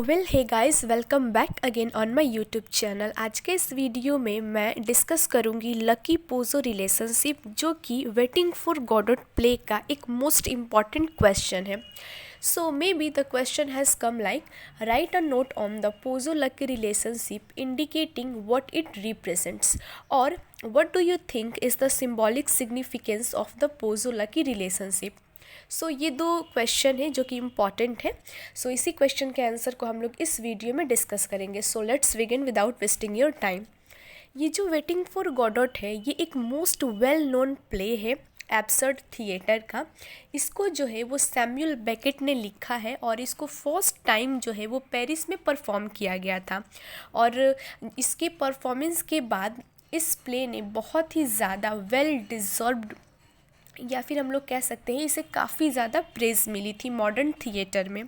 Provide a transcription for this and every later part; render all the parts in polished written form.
Hey guys, welcome back again on my YouTube channel. आज के इस वीडियो में मैं डिस्कस करूंगी लकी पोजो रिलेशनशिप, जो कि वेटिंग फॉर गॉडॉट प्ले का एक मोस्ट इम्पॉर्टेंट क्वेश्चन है। So maybe the question has come like, write a note on the Pozzo Lucky relationship indicating what it represents, और what do you think is the symbolic significance of the Pozzo Lucky relationship. So ये दो question है जो कि important है। सो इसी question के answer को हम लोग इस वीडियो में डिस्कस करेंगे। So let's begin without wasting your time. ये जो वेटिंग फॉर गॉडॉट है, ये एक मोस्ट वेल नोन प्ले है एब्सर्ड थिएटर का। इसको जो है वो सैमुअल बेकेट ने लिखा है और इसको फर्स्ट टाइम जो है वो पेरिस में परफॉर्म किया गया था। और इसके परफॉर्मेंस के बाद इस प्ले ने बहुत ही ज़्यादा वेल डिज़र्व्ड, या फिर हम लोग कह सकते हैं इसे काफ़ी ज़्यादा प्रेज मिली थी मॉडर्न थिएटर में।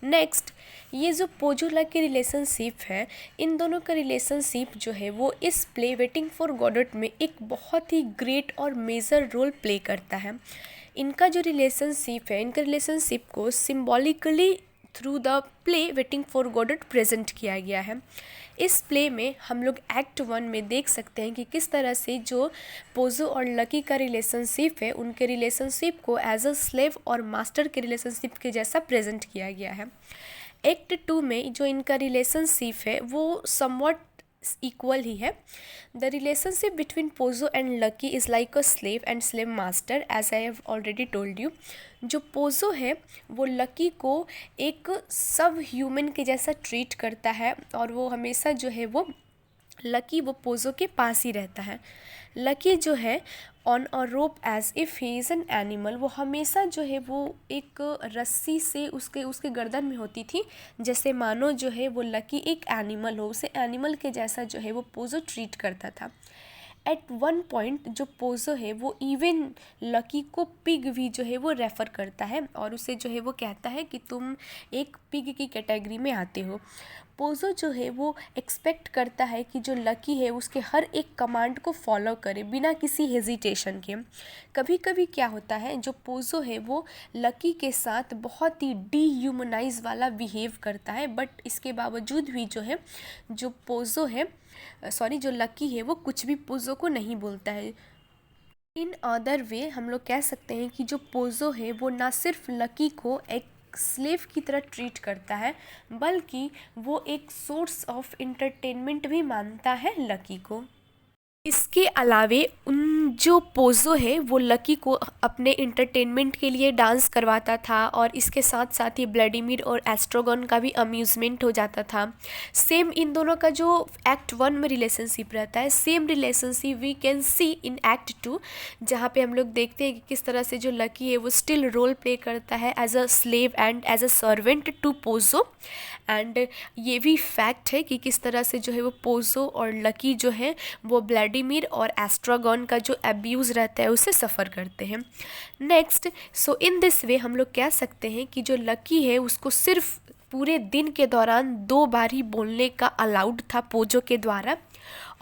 नेक्स्ट, ये जो पोजो लकी रिलेशनशिप है, इन दोनों का रिलेशनशिप जो है वो इस प्ले वेटिंग फॉर गॉडॉट में एक बहुत ही ग्रेट और मेजर रोल प्ले करता है। इनका जो रिलेशनशिप है, इनके रिलेशनशिप को symbolically through the play waiting for Godot present किया गया है। इस प्ले में हम लोग एक्ट 1 में देख सकते हैं कि किस तरह से जो पोजो और लकी का रिलेशनशिप है, उनके रिलेशनशिप को एज अ स्लेव और मास्टर के रिलेशनशिप के जैसा प्रेजेंट किया गया है। एक्ट 2 में जो इनका रिलेशनशिप है वो समवॉट इक्वल ही है। The relationship between Pozzo and Lucky is like a slave and slave master, as I have already told you. जो पोजो है वो लकी को एक सब ह्यूमन के जैसा ट्रीट करता है और वो हमेशा जो है वो लकी वो पोजो के पास ही रहता है। लकी जो है on a rope as if he is an animal, वो हमेशा जो है वो एक रस्सी से उसके गर्दन में होती थी, जैसे मानो जो है वो लकी एक एनिमल हो, उसे एनिमल के जैसा जो है वो पोजो ट्रीट करता था। एट वन पॉइंट जो पोजो है वो इवन लकी को पिग भी जो है वो रेफ़र करता है और उसे जो है वो कहता है कि तुम एक पिग की कैटेगरी में आते हो। पोजो जो है वो एक्सपेक्ट करता है कि जो लकी है उसके हर एक कमांड को फॉलो करे बिना किसी हेजिटेशन के। कभी कभी क्या होता है, जो पोजो है वो लकी के साथ बहुत ही डीह्यूमनाइज वाला बिहेव करता है, बट इसके बावजूद भी जो है जो पोजो है जो लकी है वो कुछ भी पोजो को नहीं बोलता है। इन अदर वे हम लोग कह सकते हैं कि जो पोजो है वो ना सिर्फ लकी को एक स्लेव की तरह ट्रीट करता है, बल्कि वो एक सोर्स ऑफ इंटरटेनमेंट भी मानता है लकी को। इसके अलावे जो पोजो है वो लकी को अपने इंटरटेनमेंट के लिए डांस करवाता था और इसके साथ साथ ही व्लादिमीर और एस्ट्रोगन का भी अम्यूज़मेंट हो जाता था। सेम इन दोनों का जो एक्ट 1 में रिलेशनशिप रहता है, same relationship we can see in act 2, जहाँ पे हम लोग देखते हैं कि किस तरह से जो लकी है वो स्टिल रोल प्ले करता है as a slave and as a servant to Pozzo. And ये भी फैक्ट है कि किस तरह से जो है वो पोजो और लकी जो है वो व्लादिमीर और एस्ट्रागॉन का जो अब्यूज़ रहता है उसे सफ़र करते हैं। Next, so in this way हम लोग कह सकते हैं कि जो लकी है उसको सिर्फ पूरे दिन के दौरान 2 बार ही बोलने का अलाउड था पोजो के द्वारा,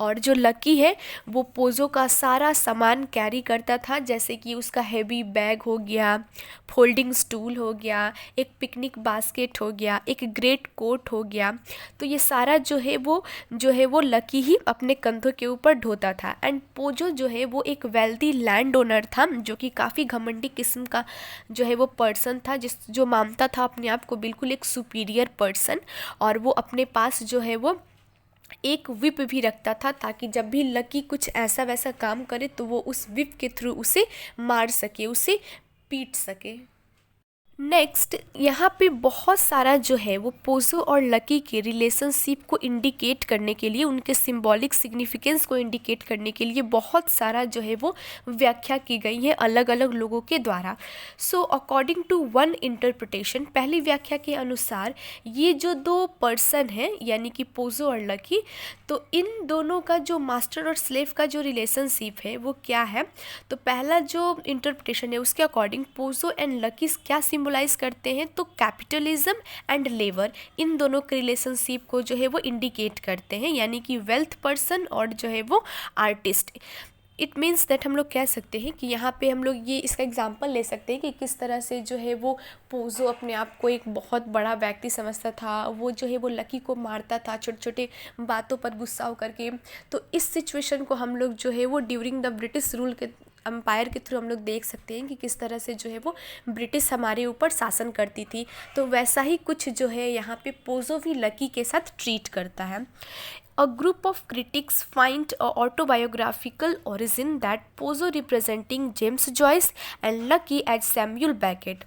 और जो लकी है वो पोजो का सारा सामान कैरी करता था, जैसे कि उसका हैवी बैग हो गया, फोल्डिंग स्टूल हो गया, एक पिकनिक बास्केट हो गया, एक ग्रेट कोट हो गया। तो ये सारा जो है वो लकी ही अपने कंधों के ऊपर ढोता था। एंड पोजो जो है वो एक वेल्दी लैंड ओनर था, जो कि काफ़ी घमंडी किस्म का जो है वो पर्सन था, जो मानता था अपने आप को बिल्कुल एक सुपीरियर पर्सन, और वो अपने पास जो है वो एक विप भी रखता था, ताकि जब भी लकी कुछ ऐसा वैसा काम करे तो वो उस विप के थ्रू उसे मार सके, उसे पीट सके। नेक्स्ट, यहाँ पे बहुत सारा जो है वो पोजो और लकी के रिलेशनशिप को इंडिकेट करने के लिए, उनके सिंबॉलिक सिग्निफिकेंस को इंडिकेट करने के लिए बहुत सारा जो है वो व्याख्या की गई है अलग अलग लोगों के द्वारा। So according to one interpretation, पहली व्याख्या के अनुसार ये जो 2 पर्सन हैं यानी कि पोजो और लकी, तो इन दोनों का जो मास्टर और स्लेव का जो रिलेशनशिप है वो क्या है। तो पहला जो इंटरप्रिटेशन है उसके अकॉर्डिंग पोजो एंड लकी क्या सिंबलाइज करते हैं, तो कैपिटलिज्म एंड लेबर, इन दोनों के रिलेशनशिप को जो है वो इंडिकेट करते हैं, यानी कि वेल्थ पर्सन और जो है वो आर्टिस्ट। इट मीन्स दैट हम लोग कह सकते हैं कि यहाँ पे हम लोग ये इसका एग्जांपल ले सकते हैं कि किस तरह से जो है वो पोज़ो अपने आप को एक बहुत बड़ा व्यक्ति समझता था, वो जो है वो लकी को मारता था छोटे छोटे बातों पर गुस्सा होकर के। तो इस सिचुएशन को हम लोग जो है वो ड्यूरिंग द ब्रिटिश रूल के एम्पायर के थ्रू हम लोग देख सकते हैं कि किस तरह से जो है वो ब्रिटिश हमारे ऊपर शासन करती थी। तो वैसा ही कुछ जो है यहाँ पे पोज़ो भी लकी के साथ ट्रीट करता है। A group of critics find a autobiographical origin that Pozo representing James Joyce and Lucky as Samuel Beckett.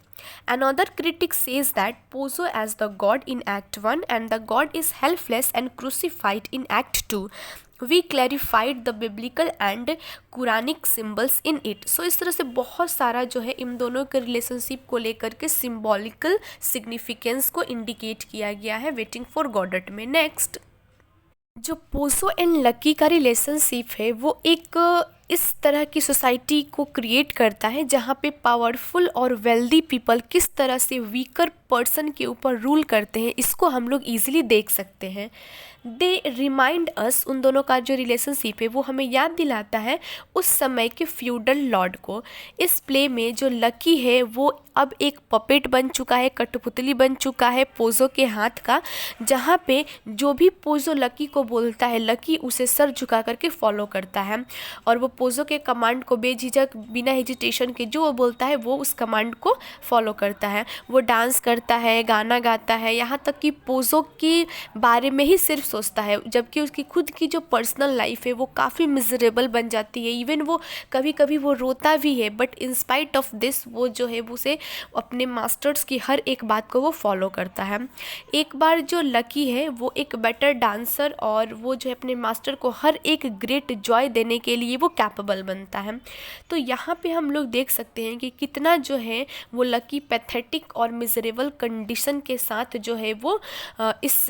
Another critic says that Pozo as the god in Act 1 and the god is helpless and crucified in Act 2. We clarified the biblical and Quranic symbols in it. So इस तरह से बहुत सारा जो है इन दोनों के relationship को लेकर के सिम्बॉलिकल सिग्निफिकेंस को इंडिकेट किया गया है वेटिंग फॉर गॉडट में। नेक्स्ट, जो पोज़ो एंड लकी का रिलेशनशिप है वो एक इस तरह की सोसाइटी को क्रिएट करता है जहाँ पे पावरफुल और वेल्दी पीपल किस तरह से वीकर पर्सन के ऊपर रूल करते हैं, इसको हम लोग ईजिली देख सकते हैं। दे रिमाइंड अस, उन दोनों का जो रिलेशनशिप है वो हमें याद दिलाता है उस समय के फ्यूडल लॉर्ड को। इस प्ले में जो लकी है वो अब एक पपेट बन चुका है, कठपुतली बन चुका है पोज़ो के हाथ का, जहाँ पे जो भी पोज़ो लकी को बोलता है लकी उसे सर झुका करके फॉलो करता है और वो पोज़ो के कमांड को बेझिझक बिना हेजिटेशन के जो वो बोलता है वो उस कमांड को फॉलो करता है। वो डांस करता है, गाना गाता है, यहाँ तक कि पोज़ो के बारे में ही सिर्फ सोचता है, जबकि उसकी खुद की जो पर्सनल लाइफ है वो काफ़ी मिजरेबल बन जाती है। इवन वो कभी कभी वो रोता भी है, but in spite of this वो जो है उसे अपने मास्टर्स की हर एक बात को वो फॉलो करता है। एक बार जो लकी है वो एक बेटर डांसर और वो जो है अपने मास्टर को हर एक ग्रेट जॉय देने के लिए वो कैपेबल बनता है। तो यहाँ पे हम लोग देख सकते हैं कि कितना जो है वो लकी पैथेटिक और मिजरेबल कंडीशन के साथ जो है वो इस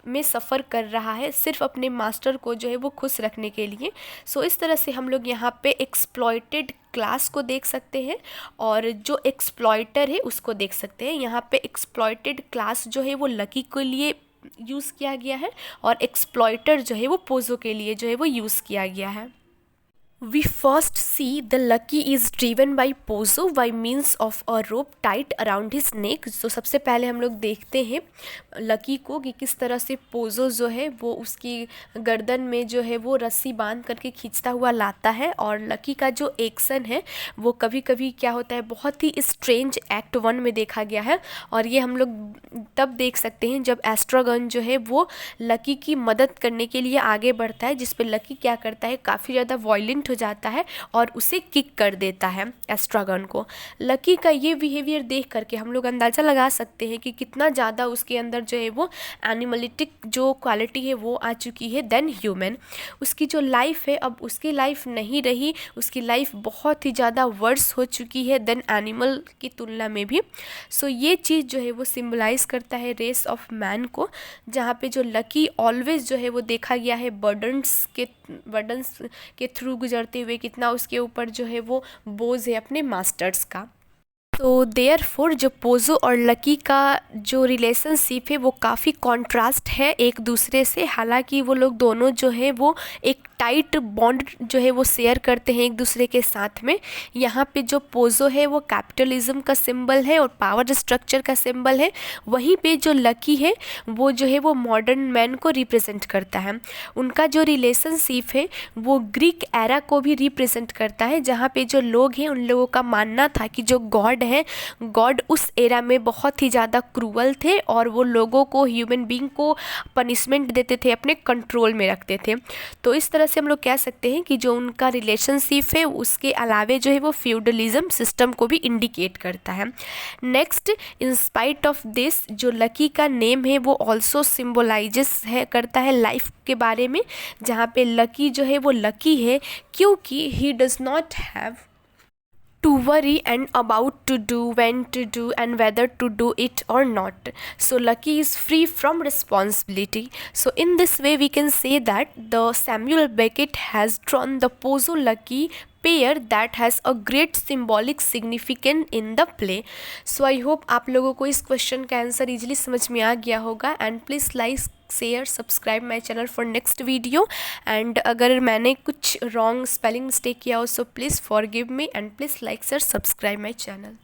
में सफ़र कर रहा है सिर्फ अपने मास्टर को जो है वो खुश रखने के लिए। सो इस तरह से हम लोग यहाँ पे एक्सप्लॉयटेड क्लास को देख सकते हैं और जो एक्सप्लॉयटर है उसको देख सकते हैं। यहाँ पे एक्सप्लॉयटेड क्लास जो है वो लकी के लिए यूज़ किया गया है और एक्सप्लॉयटर जो है वो पोज़ो के लिए जो है वो यूज़ किया गया है। We first see the Lucky is driven by Pozo by means of a rope tied around his neck। तो सबसे पहले हम लोग देखते हैं लकी को कि किस तरह से पोज़ो जो है वो उसकी गर्दन में जो है वो रस्सी बांध करके खींचता हुआ लाता है। और लकी का जो एक्शन है वो कभी कभी क्या होता है बहुत ही स्ट्रेंज एक्ट 1 में देखा गया है और ये हम लोग तब देख सकते हैं जब एस्ट्रागन जो है वो लकी की मदद करने के लिए आगे बढ़ता है, जिस पे लकी क्या करता है काफ़ी ज़्यादा वॉयलेंट हो जाता है और उसे किक कर देता है एस्ट्रागन को। लकी का ये बिहेवियर देख करके हम लोग अंदाज़ा लगा सकते हैं कि कितना ज़्यादा उसके अंदर जो है वो एनिमलिटिक जो क्वालिटी है वो आ चुकी है देन ह्यूमन। उसकी जो लाइफ है अब उसकी लाइफ नहीं रही, उसकी लाइफ बहुत ही ज़्यादा वर्स हो चुकी है देन एनिमल की तुलना में भी। सो ये चीज़ जो है वो सिम्बलाइज़ करता है रेस ऑफ मैन को, जहाँ पे जो लकी ऑलवेज जो है वो देखा गया है बर्डन्स के थ्रू गुजरते हुए कितना उसके ऊपर जो है वो बोझ है अपने मास्टर्स का। तो देयरफॉर जो पोज़ो और लकी का जो रिलेशनशिप है वो काफ़ी कॉन्ट्रास्ट है एक दूसरे से। हालांकि वो लोग दोनों जो है वो एक टाइट बॉन्ड जो है वो शेयर करते हैं एक दूसरे के साथ में। यहाँ पे जो पोज़ो है वो कैपिटलिज्म का सिंबल है और पावर स्ट्रक्चर का सिंबल है, वहीं पे जो लकी है वो जो है वो मॉडर्न मैन को रिप्रेजेंट करता है। उनका जो रिलेशनशिप है वो ग्रीक एरा को भी रिप्रेजेंट करता है, जहाँ पे जो लोग हैं उन लोगों का मानना था कि जो गॉड है, गॉड उस एरा में बहुत ही ज़्यादा क्रूअल थे और वो लोगों को, ह्यूमन बीइंग को पनिशमेंट देते थे, अपने कंट्रोल में रखते थे। तो इस तरह से हम लोग कह सकते हैं कि जो उनका रिलेशनशिप है उसके अलावे जो है वो फ्यूडलिज्म सिस्टम को भी इंडिकेट करता है। Next, in spite of this जो लकी का नेम है वो ऑल्सो सिम्बोलाइजेस है करता है लाइफ के बारे में, जहाँ पे लकी जो है वो लकी है क्योंकि he does not have to worry and about to do, when to do and whether to do it or not. So Lucky is free from responsibility. So in this way we can say that the Samuel Beckett has drawn the Pozo Lucky pair that has a great symbolic significance in the play. So I hope आप लोगों को इस question का answer easily समझ में आ गया होगा। And please like share subscribe my channel for next video. And अगर मैंने कुछ रॉन्ग स्पेलिंग मिस्टेक किया हो so please forgive me and please like share subscribe my channel.